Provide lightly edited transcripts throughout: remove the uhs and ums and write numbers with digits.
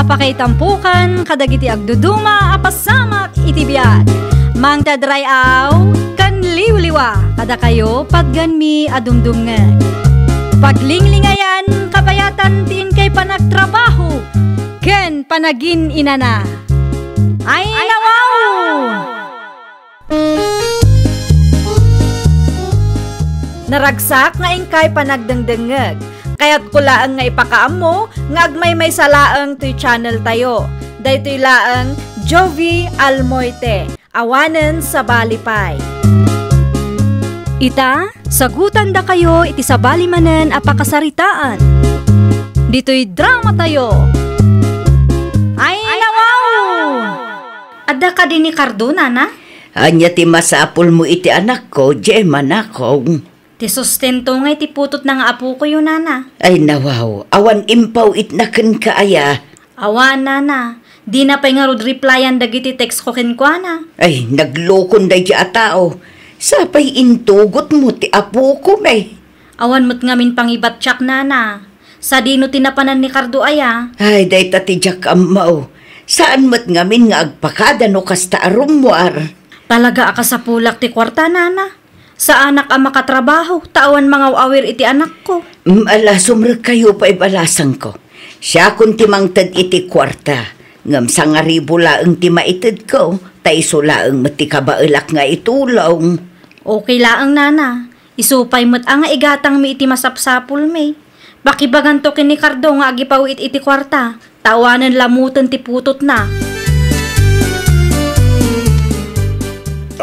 apakaitampukan kadagiti agduduma apasamak iti biag. Mang tadrayaw kan liwliwa kada kayo pagganmi adumdumngeg. Paglinglingayan kabayatan tiin kay panagtrabaho ken panagin inana. Ay nawaw! Naragsak nga ingkay panagdengdengeg. Kaya't kulaang nga ipakaam mo, nga agmay salaang to'y channel tayo. Dahito'y laang Jovi Almoite, awanen sa balipay. Ita, sagutan da kayo iti sa balimanen apakasaritaan. Dito'y drama tayo. Ay nawaw! Adda ka din ni Cardona na? Anya ti masapul mo iti anak ko, Gemma na ko. Ti sustento nga iti putot ng apo ko yun, nana. Ay nawaw, awan impaw itnaken kaaya. Awan, nana. Di na pa'y nga rod replyan dagiti text ko kinkwana. Ay, naglokon day di atao. Sapay intugot mo ti apo ko, may. Awan mo't ngamin pangibat tsak, nana. Sa dino tinapanan ni Cardo aya. Ay, day tatidyak amaw. Saan mo't ngamin nga agpakada no kasta arumwar? Talaga aka sa pulak ti kwarta, nana. Sa anak ang makatrabaho, tawan mga awir iti anak ko. Ala, sumrag kayo pa ibalasang ko. Siya kung timangtad iti kwarta. Ngam sa nga ribo laang timaitad ko, taiso laang matikabailak nga itulong. Okay laang, nana. Isupay mo't ang igatang mi iti masapsapul may. Bakibagan to kini Cardo nga agipaw iti kwarta. Tawanan lamutan ti putot na.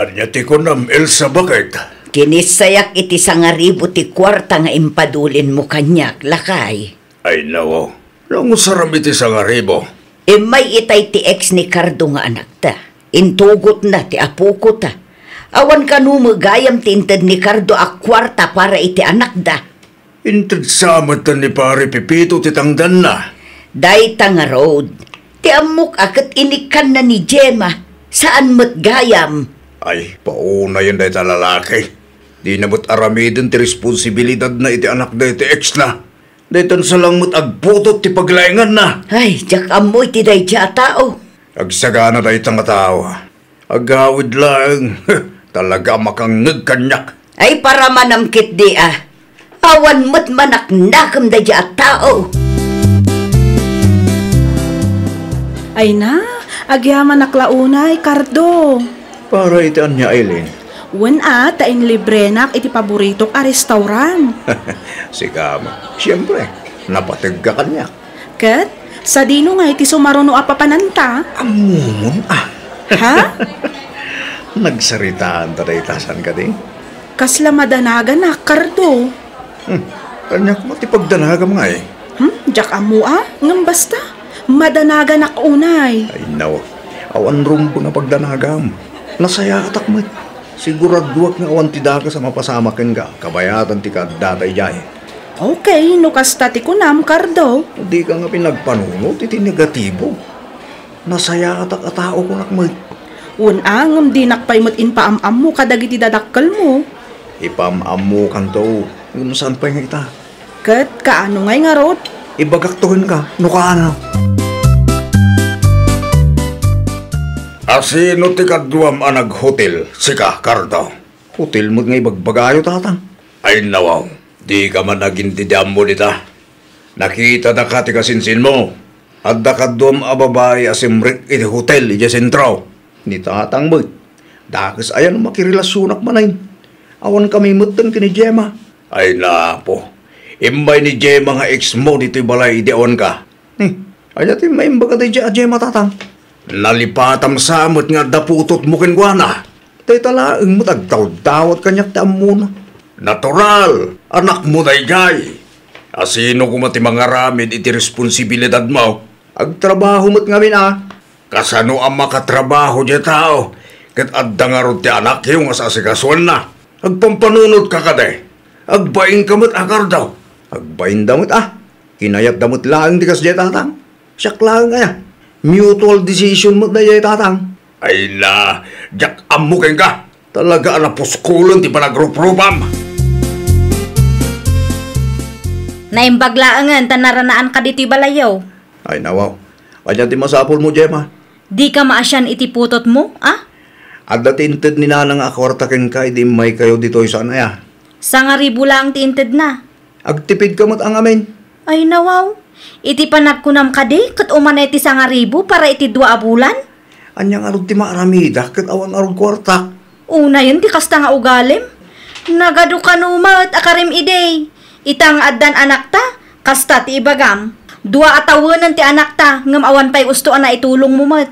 Anya ti ko nam Elsa bakit? Kinisayak iti sangaribo ti kwarta nga impadulin mo kanyak, lakay. Ay nawaw, nang usaram iti sangaribo. May itay ti ex ni Cardo nga anak ta. Intugot na ti apo ko ta. Awan ka numagayam tintad ni Cardo a kwarta para iti anak da. Intad samatan ni pare Pipito ti tangdan na. Day tanga road. Ti amok akat inikan na ni Gemma. Saan mo't gayam? Ay, pauna yan day talalaki. Di nabot aramidin ti responsibilidad na iti anak da iti ex na. Daytan salang mo't agputot ti paglaingan na. Ay, jak amoy ti day tiya tao. Agsagana day tanga tao. Agawid lang. Talaga makangag kanyak. Ay, para manamkit di ah. Awan mo't manaknakam day tiya tao. Ay na, agyaman naklaunay, Cardo. Para itaan niya, Eileen. Wen taing libre nak iti paboritok a restaurant. Sikama. Siyempre, napatag ka kanya. Kat, sa dino nga iti sumaruno a papananta. Amun Ha? Nagsaritaan taday tasan ka din. Kasla madanagan na, Cardo. Kanyak mo ti pagdanagam nga eh. Jak amu ngam basta. Madanagan na kaunay. Ay naw, awan rumbo na pagdanagam. Nasaya atak mo. Siguraduak nga awan ti daka sa mapasamakin ka. Kabayatan ti kadatay jay. Okay, no kasta ti kunam, Cardo. Di ka nga pinagpanunod, iti negatibo. Nasaya atak atao ko nak mo. Ngam di nakpay mo't inpaam-am mo kadagiti dadakkel mo. Ipamam mo kanto. Kung saan pa nga ita? Kat, kaano ngay nga rod? Ibagaktuhin ka, no ka ano? Asino ti kaduam anag hotel, sika, Cardo? Hotel mo nga ibagbagayo, tatang. Ay nawaw, di ka man nagintidam mo nita. Nakita na ka ti kasinsin mo. At da kaduam ababay asimrik iti hotel, iti sentro. Ni tatang mo. Dakis ayan makirelasyonak manayin. Awan kami mutang kini Gemma. Ay na po. Imbay ni Gemma nga ex mo dito'y balay ideon ka. Ay ti may imbaga tayo Gemma, tatang. Nalipatam samot nga daputot mo kingwana. Tay talaang mo tagtaw-dawat kanyak taam muna. Natural, anak mo day jay. Asino ko mati mga ramid iti responsibilidad mo. Agtrabaho mo't ngamin Kasano ang makatrabaho di tao. Kat adda nga ron ti anak yung asasikaswan na. Agpampanunod ka kaday. Agbaing kamot akar daw. Agbaing damot Kinayat damot lang di kas di tatang. Siyak lang kaya. Mutual decision mo na yay tatang. Ay na, jak amukin ka. Talaga na puskulon ti panagruprupam. Naimbaglaangan tanaranaan ka dito balayaw. Ay nawaw, Anya ti masapol mo, Gemma. Di ka maasyan iti putot mo, ah? At datinted ni nanang akwarta ken kay di may kayo dito'y saan aya. Sa nga ribo lang tinted na. Agtipid ka mo't ang amin. Ay nawaw, iti panagkunam ka di, kat umanay ti sa nga ribo para iti 2 a bulan? Anyang arod ti maaramida, kat awan arod kwarta. Una yun, ti kasta nga ugalim. Nagadu ka numat, akarim iday. Itang addan anak ta, kasta ti ibagam. 2 atawanan ti anak ta, ngam awan pa'y usto na itulong mo mat.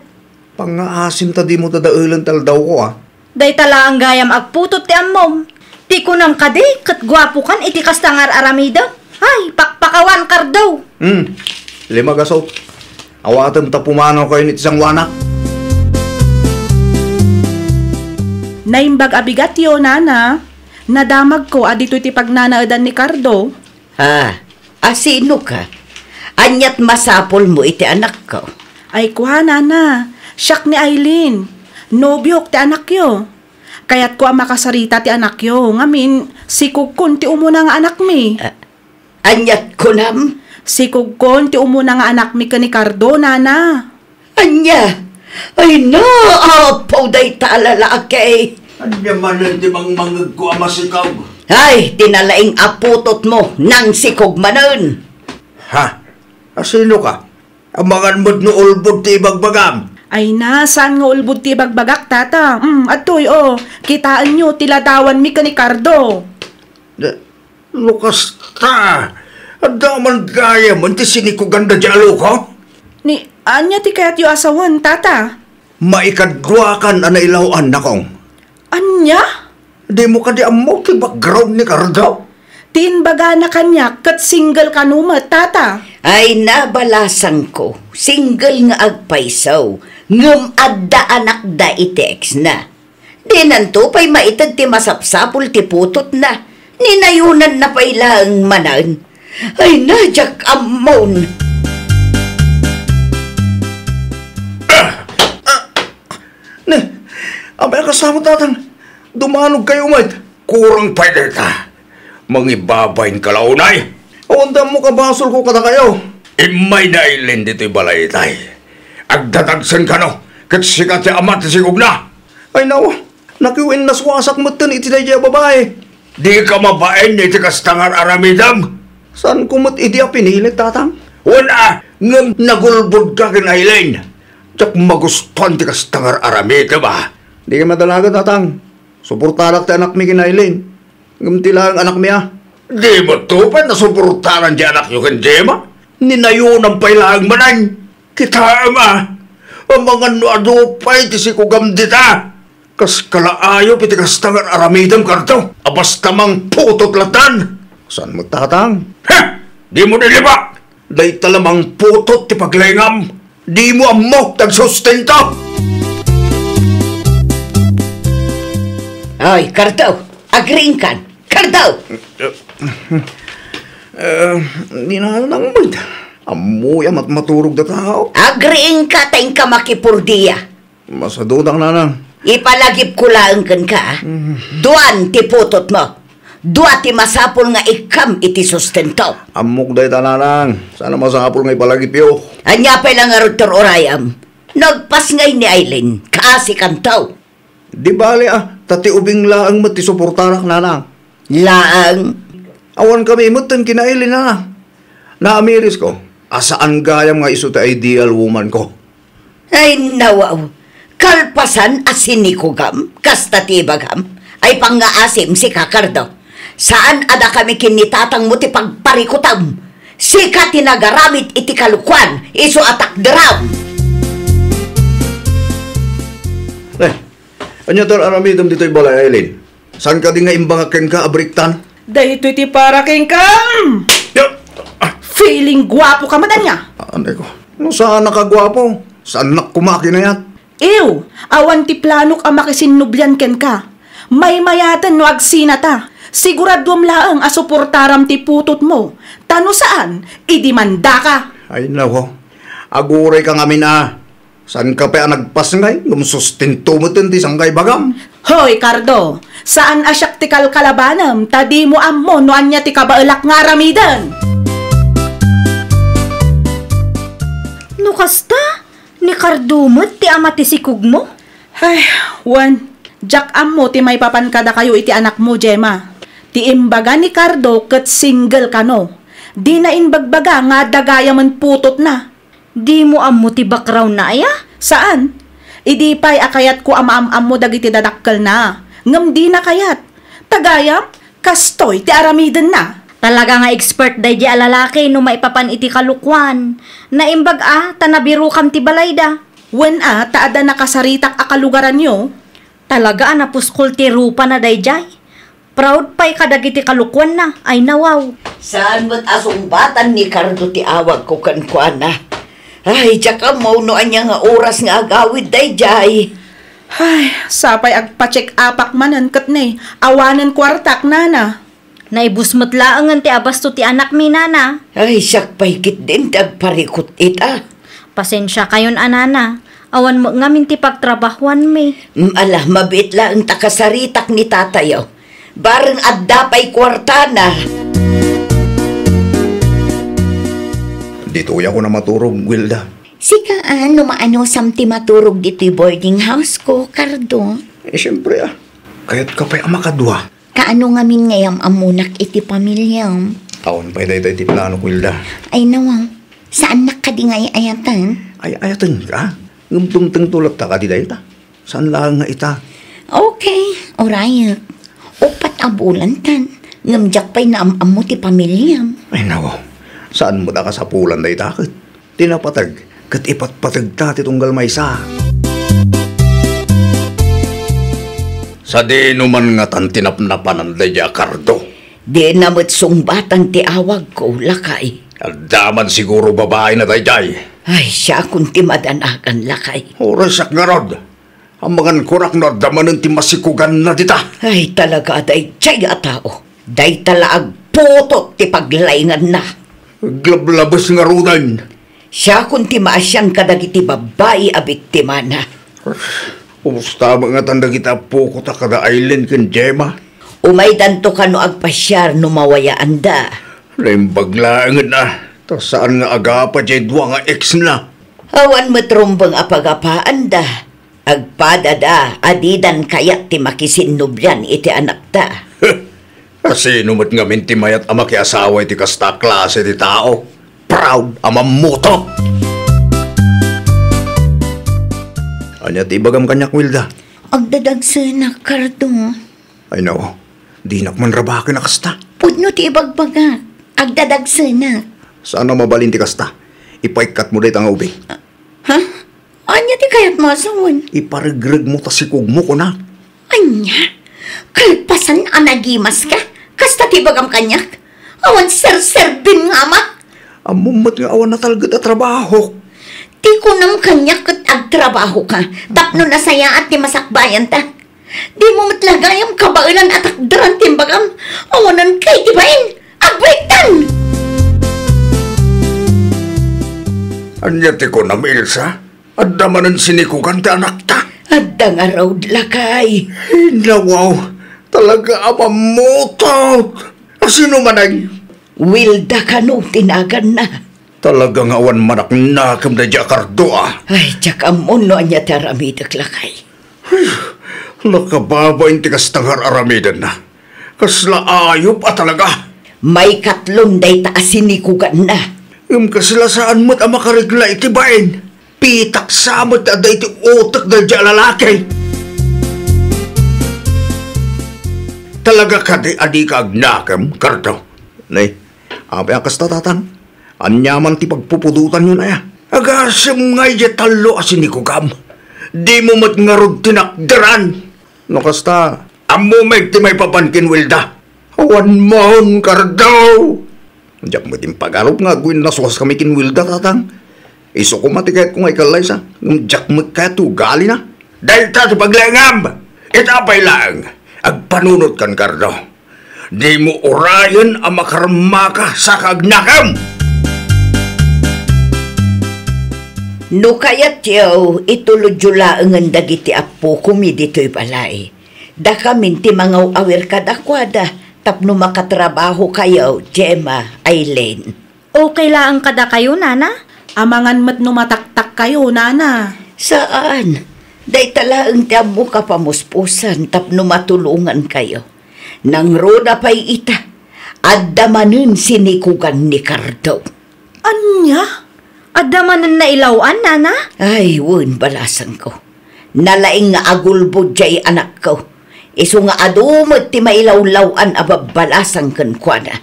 Pangaasim ta di mo tadaulan taldaw ko Day tala ang gayam agputot ti ammom. Ti kunam ka di, kat gwapo kan iti kasta nga aramida. Ay, pakpakawan kardaw. 5 gasot. Awatan ta pumanaw kayo ni isang wanak. Naimbag abigat yo, nana. Nadamag ko adito ti pagnanaadan ni Cardo. Sino ka? Anyat masapol mo iti anak ko. Ay kuha, nana. Siyak ni Aileen. Nobyok ti anak yo. Kaya't ko ang makasarita ti anak yo. Ngamin, si Kukon ti umuna nga anak mi. Anyat ko nam? Si Kukon ti umuna nga anak mi ka ni Cardo, nana. Anya? Ay na, apaw day talalaki. Anya man ti mangmangag ko amasikaw. Ay, tinalaing aputot mo nang sikog manon. Ha? Sino ka? Amangan mo't no ulbod ti ibagbagam. Ay na, saan nga ulbud ti bagbagak, tata? Atoy, kitaan nyo, tiladawan mi ka ni Cardo. Lukas ta. Adaman gaya man ti sinikuganda di alo ko. Ni, anya ti kayat yu asawan, tata? Maikadruakan na ilawaan na kong. Anya? Di mo ka di amo ti background ni Cardo. Tinbaga na kanya, kat single kanumat, tata. Ay nabalasan ko, single nga agpaisaw. Ngam adda anak da iti ex na. Di nanto pa'y maitad ti masapsapul ti putot na. Ninayunan na pa'y lang manan. Ay najak amon. Abay kasama tatang. Dumanog kayo mat. Kurang pwede ka. Mangibabayin kalaunay. Onda mo kabasol ko kada kayo. Imay na ilin dito'y balay tay. Agdatagsan ka no. Kat sikat ti amat ti sigog na. Ay nawa. Nakiwin na swasak mo tan iti na babae. Di ka mabain iti kastangar aramidam. Saan ko mat iti pinilit tatang? Wala. Ngam nagulbod ka kin Aileen. Tsak magustuhan ti kastangar aramidam Di ka madalaga tatang. Suportalak ti anak mi kin Aileen. Ngam tila ang anak mi Di mo tupan na suportalan di anak nyo kin Gemma. Ninayunan pa'y lang manan. Kita ang mga nuadupay ti si kugam dita. Kas kalaayo piti kastangan aramidam karto. Abas tamang putot latan. Saan mo tatang? Ha! Di mo niliba. Day talamang putot ti paglengam. Di mo amok tagsustento. Ay, Cardo, agreeing kan. Cardo! Di na nang mag. Amoy amat maturog da tao. Agreeing ka tayong ka makipurdiya. Masadudang nanang. Ipalagip ko lang kan ka. Duan ti putot mo. Dua ti masapol nga ikam iti sustento. Amok day tananang. Sana masapol nga ipalagip yo. Anya pa lang nga Dr. Orayam. Nagpas ngay ni Aileen. Kaasi kantaw. Di bali tati ubing laang mati suportarak nanang. Laang. Awan kami imutan kina Aileen nanang. Naamiris ko. Asaan gayam nga iso ti ideal woman ko. Ay nawaw. Kalpasan asin ni kugam. Kasta ti bagam. Ay pangaasim si Kakardo. Saan ada kami kinitatang mo ti pagparikutam? Sika tinagaramit iti kalukwan. Iso atak dram. Anya tar aramidam dito'y balay Aileen. Saan ka di nga imbangakeng ka abriktan? Dahito iti para keng kam. Feeling gwapo ka madanya. Anday ko. No, saan nakagwapo? Saan nakumaki na yan? Ew, awan ti planok ang makisinubyan ken ka. May mayatan no agsinata. Siguradom laang asuportaram ti putot mo. Tano saan? Idimanda ka. Ay nako. Aguray ka ngamin Saan ka pa nagpasngay? Gumsustinto mo ti sanggay bagam. Hoy, Cardo. Saan asyak ti kalkalabanam? Tadi mo ammo no anya ti kabaelak nga ramidan. No kasta, ni kardumot ti ama ti sikug mo? Ay, Juan, jak mo ti may papankada kayo iti anak mo, Gemma. Ti imbaga ni Cardo ket single kano. Di na inbagbaga nga dagaya man putot na. Di mo ammo ti background na aya? Saan? Idi pa'y akayat ko am mo dagiti dadakkel na. Ngam di na kayat. Tagayam, kastoy ti aramiden na. Talaga nga expert day di alalaki no maipapan iti kalukwan. Naimbag tanabiru kam ti balayda. Wen taada nakasaritak akalugaran nyo. Talaga napuskol ti rupa na day jay. Proud pa'y kadagiti kalukwan na, ay nawaw. Saan mo't asumbatan ni Cardo ti awag ko kankwana? Ay, tsaka mo no anya nga oras nga agawid day jay. Ay, sapay agpa-check apak manan kat ne. Awanan kwartak nana. Naibusmot laangan ti abasto ti anak mi nana. Ay, siyak paikit din tagparikot ita. Pasensya kayon anana. Awan mo ngamin ti pagtrabahuan mi. Ala, mabit lang takasaritak ni tatayo. Bareng adda pa'y kwartana. Dito ko na maturog, Wilda. Sikaan, maano samti maturog dito'y boarding house ko, Cardo. Siyempre kaya't ka pa'y amakadwa. Kaano ngamin ngayam amunak iti pamilyam? Taon pa'y day ti plano, Wilda. Ay nawang, saan nakadingay ayatan? Ay, ayatan ka? Ngumtungtang tulad ta ka di day ta. Saan lang nga ita? Okay, orayat. Upat abulan tan, ngamjak pa'y naamam mo ti pamilyam. Ay, nawa. Saan mo ta ka sa pulan day takit? Tinapatag, kat ipatpatag ta titunggal may sa. Sa di numan nga tan tinapnapan ang daya, Cardo. Di namot sungbatan ti awag ko, lakay. Daman siguro babae na dayjay. Ay, siya kung ti madanagan, lakay. Oras sak nga rod. Ang mga kurak na damanan ti masikugan na dita. Ay, talaga day jay a tao. Day talaag putot ti paglaingan na. Glablabas nga rudan. Siya kung ti maasyan kadagiti babae a biktima na. Umusta mga tanda kita po ko ta kada island ken Gemma. Umaydan to ka no agpasyar no mawayaan da. Naimbaglaangan na. Ta saan nga agapa jay dua nga ex na. Awan matrumbang apagapaan da. Agpadada, adidan kayat ti makisinubyan iti anak ta. Kasi numot nga minti mayat ama ki asawa iti kasta klase ti tao. Proud amamuto. Anya ti bagam kanyak, Wilda. Agdadagsanak, Cardo. Ay no, di nakman rabaki na kasta. Pudno ti ibagbaga. Agdadagsanak. Sana mabalin ti kasta. Ipaikat mo dito ang ubing. Ha? Anya ti kayat masawan? Iparigreg mo tasikog mo ko na. Anya? Kalpasan anagimas ka? Kasta ti bagam kanyak? Awan ser-serbin nga ma? Amumat nga awan na talaga at trabaho. Ti kunam kanyak kat agtrabaho ka. Tapno na saya at ti masakbayan ta. Di mo matlagayam kabailan at akdaran timbagam. Awanan kay tibain. Agbaitan! Anya ti ko na, Ilsa? At damanan sinikukan ti anak ta. Adda nga raw lakay. Nawaw, talaga apamuto. Sino manay? Wilda ka no, tinagan na. Talagang awan manak nakam na Jakardo Ay, tsaka mo no anya taramidak lakay. Nakababain ti kastangar aramidan na. Kasla ayop talaga. May katlon day taasinikugan na. Kasla saan mo't ang makarigla itibain. Pitak samot na day ti utak na dya lalaki. Talaga ka di adi ka agnakam, Cardo. Nay, abe ang kastatatan. Anyaman ti pagpupudutan yun ay. Agasam nga iya talo asinikugan. Di mo mat nga rod tinakdaran. No kasta, amumeg ti may papankin, Wilda. Awan mohon, Cardo. Diyak mo din pagarop nga gawin nasukas kami kin Wilda, tatang. Iso ko matikayat kung ikalay sa. Diyak mo kaya tugali na. Dahil ta sa paglengam. Itapay lang. Agpanunod kan, Cardo. Di mo orayan ang makarmaka sa kagnakam. No kayat yaw, itulod-yulaangan dagiti apo kumi dito'y balay. Da kamin ti mga awir kadakwada, tapno makatrabaho kayo, Gemma, Aileen. Okay lang kada kayo, nana? Amangan mat numataktak kayo, nana. Saan? Day talaang tiyam mo kapamuspusan tapno matulungan kayo. Nang roda pa'y ita, addamanin sinikugan ni Cardo. Anya? Adamanan na ilawan, nana? Ay, wun balasan ko. Nalaing nga agulbod jay anak ko. Iso nga adumot ti mailawlawan ababalasan kan kwa na.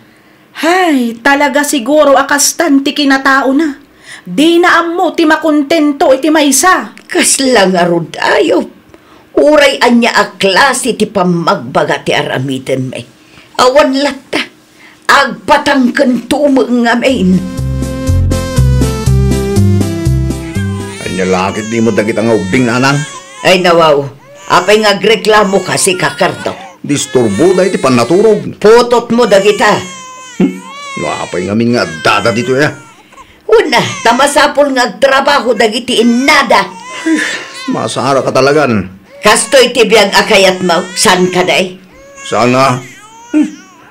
Hay, talaga siguro akastan ti kinatao na. Di na ammo ti makontento iti maysa. Kaslang arod ayop. Uray anya a klase ti pamagbaga ti aramiden may. Awan lata. Agpatangken tumo nga main. Anya lakit di mo dagit ang ubing, nanang. Ay nawaw. Apay nga agreklamo ka si Kakardo. Disturbo da iti panaturog. Putot mo dagita. Napay ngamin nga dada dito ya. Una, tamasapol nga agtrabaho dagiti innada. Masara ka talagan. Kastoy ti biyang akayat mo, san ka day? Saan nga?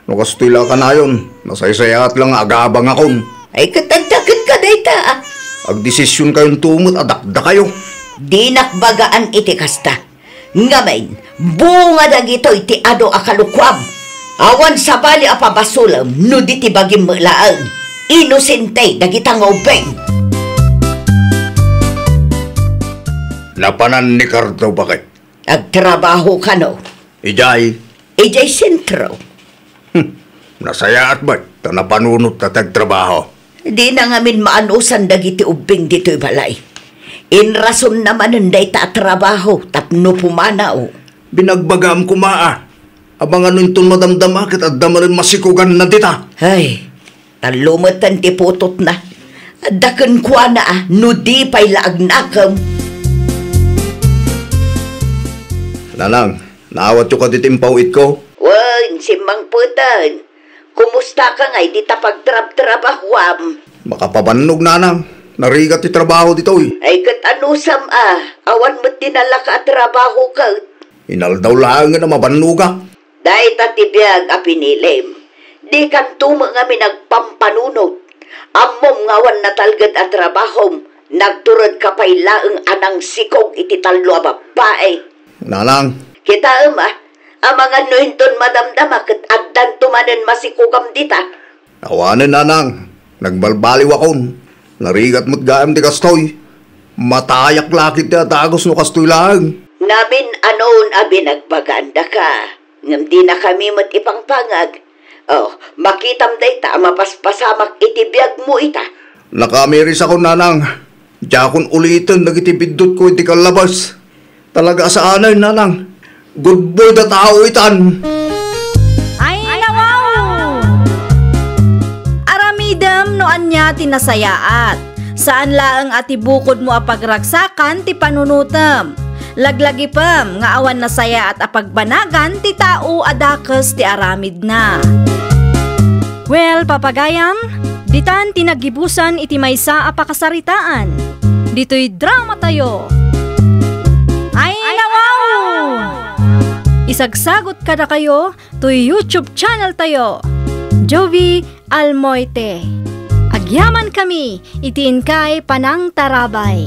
Nakastila ka na yun. Nasaysayat lang agabang akon. Ay katagdagan ka day ta. Agdesisyon kayong tumot, adakda kayo. Di nakbagaan iti kasta. Ngamain, bunga dagito iti ado akalukwam. Awan sabali apabasulam, no di ti bagim mulaang. Inosente dagitang ubeng. Napanan ni Cardo bakit? Agtrabaho ka no? Ijay, Ijay sentro. nasayaat ba? Tanapanunot na tagtrabaho. Di na ngamin maanusan dagiti ubeng dito'y balay. Inrason naman nanday ta trabaho tapno pumanaw. Binagbagam kumaa. Abangan nun itong madamdam akit at damarin masikugan na dita. Ay, talumatan ti putot na. Dakan kwa na no di pa'y laagnakam. Nanang, naawat yung katitimpawit ko. Wan, si Mang Putan. Kumusta ka ngay di ta pagtrab-trabahwam? Makapabannog, nanang. Narigat yung trabaho dito eh. Ay kat anusam awan mo't dinala ka trabaho ka. Inaldaw lang nga na mabannuga. Dahil tatibiyag apinilim. Di kan tumo nga minagpampanunot. Amom ngawan na talgad at trabahom. Nagturod ka pa'y laeng anang sikog iti talo babae. Nanang, Kita mga nuhinton madamdama kat addan tumanen masikugam dita. awanin nanang. Nagbalbaliw akon. Narigat mo't gaam di kastoy. Matayak lakit na tagos no kastoy lang. Namin anon nagpaganda ka. Ngam di na kami mat ipangpangag. Oh, makitam day ta mapaspasamak itibiyag mo ita. Nakamiris ako, nanang. Diakon ulitin, nagitibidot ko iti kalabas. Talaga sa anay, nanang. Good boy na tao itan. Ay, nawaw! Aramidam no anya tinasayaat. Saan laang ati bukod mo apagragsakan ti panunutam. Laglagi pam nga awan na saya at apagbanagan ti tao adakes ti aramid na. Well, papagayam, ditan tinagibusan iti maysa apakasaritaan. Dito'y drama tayo. Ay, nawaw! Isagsagot kada kayo to YouTube channel tayo. Jovi Almoite. Agyaman kami, itiin kay Panang Tarabay.